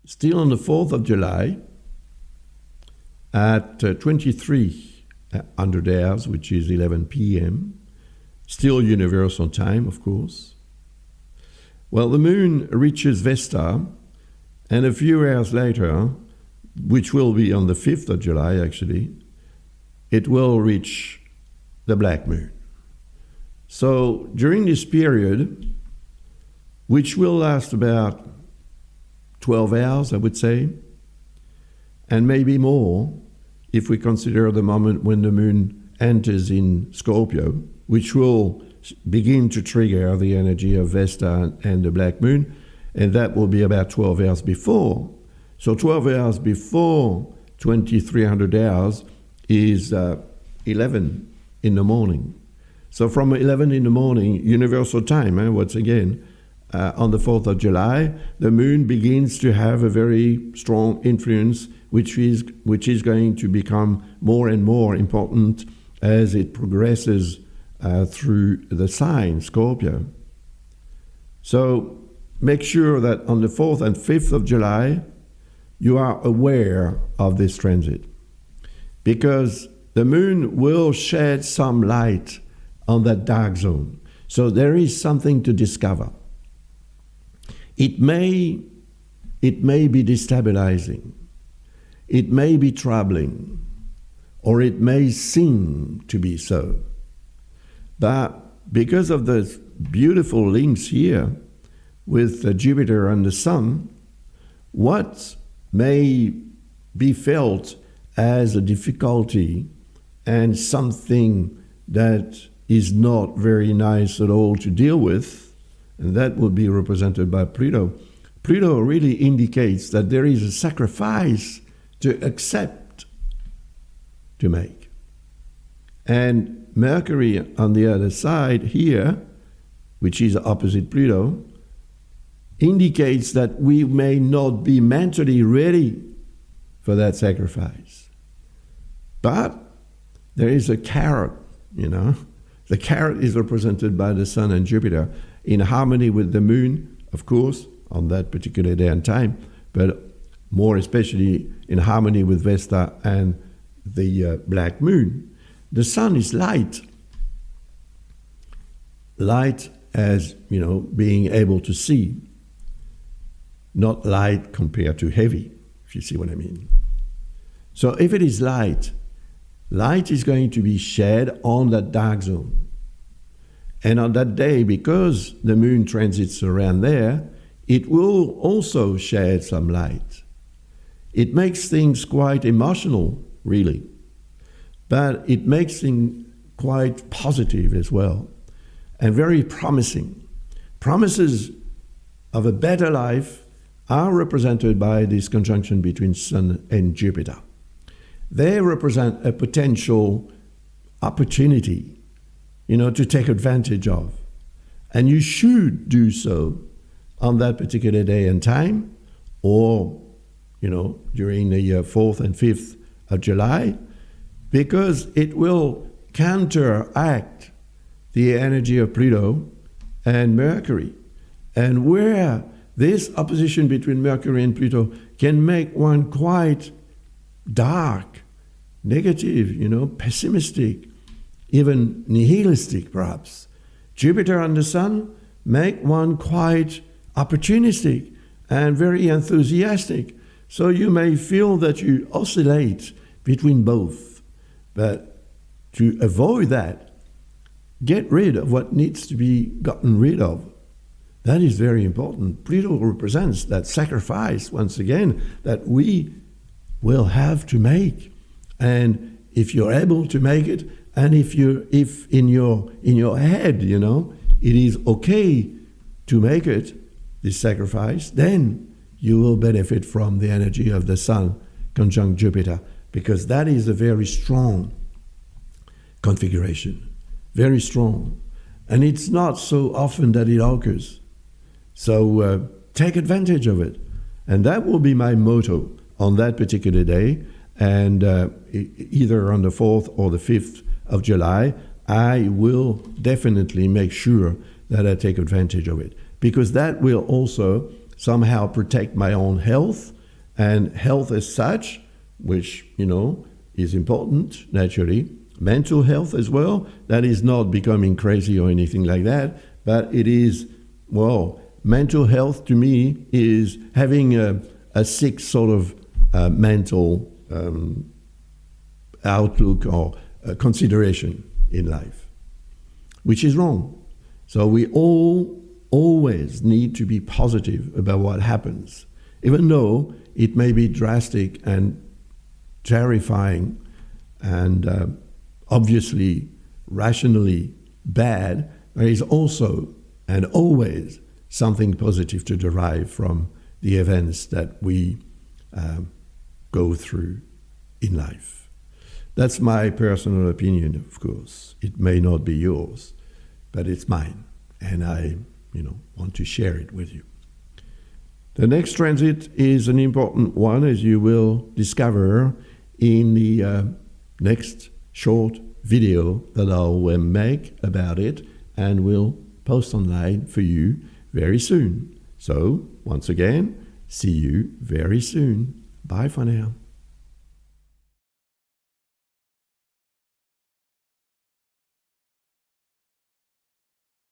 still on the 4th of July at 2300 hours, which is 11 p.m., still universal time, of course. Well, the moon reaches Vesta, and a few hours later, which will be on the 5th of July actually, it will reach the black moon. So during this period, which will last about 12 hours, I would say, and maybe more if we consider the moment when the moon enters in Scorpio, which will begin to trigger the energy of Vesta and the black moon, and that will be about 12 hours before. So 12 hours before 2300 hours is 11 in the morning. So from 11 in the morning, universal time, once again, on the 4th of July, the moon begins to have a very strong influence, which is going to become more and more important as it progresses through the sign Scorpio. So make sure that on the 4th and 5th of July, you are aware of this transit, because the moon will shed some light on that dark zone. So there is something to discover. It may be destabilizing, it may be troubling, or it may seem to be so. But because of the beautiful links here with Jupiter and the Sun, what may be felt as a difficulty and something that is not very nice at all to deal with, and that will be represented by Pluto. Pluto really indicates that there is a sacrifice to accept, to make. And Mercury on the other side here, which is opposite Pluto, indicates that we may not be mentally ready for that sacrifice. But there is a carrot, The carrot is represented by the Sun and Jupiter in harmony with the moon, of course, on that particular day and time, but more especially in harmony with Vesta and the black moon. The Sun is light. Light as, being able to see. Not light compared to heavy, if you see what I mean. So if it is light is going to be shed on that dark zone. And on that day, because the moon transits around there, it will also shed some light. It makes things quite emotional, really. But it makes things quite positive as well, and very promising. Promises of a better life are represented by this conjunction between Sun and Jupiter. They represent a potential opportunity, to take advantage of. And you should do so on that particular day and time, or, during the 4th and 5th of July, because it will counteract the energy of Pluto and Mercury. And where this opposition between Mercury and Pluto can make one quite dark, negative, pessimistic, even nihilistic perhaps. Jupiter and the Sun make one quite opportunistic and very enthusiastic. So you may feel that you oscillate between both. But to avoid that, get rid of what needs to be gotten rid of. That is very important. Pluto represents that sacrifice, once again, that we will have to make. And if you're able to make it, and if in your head, it is okay to make it, this sacrifice, then you will benefit from the energy of the Sun conjunct Jupiter, because that is a very strong configuration, very strong. And it's not so often that it occurs. So take advantage of it. And that will be my motto on that particular day. And either on the 4th or the 5th of July, I will definitely make sure that I take advantage of it, because that will also somehow protect my own health And health as such, which, is important, naturally. Mental health as well, that is not becoming crazy or anything like that, but it is, mental health to me is having a sick sort of mental outlook or consideration in life, which is wrong. So we all always need to be positive about what happens, even though it may be drastic and terrifying and obviously rationally bad. There is also and always something positive to derive from the events that we go through in life. That's my personal opinion, of course. It may not be yours, but it's mine, and I want to share it with you. The next transit is an important one, as you will discover in the next short video that I will make about it and will post online for you very soon. So, once again, see you very soon. Bye for now.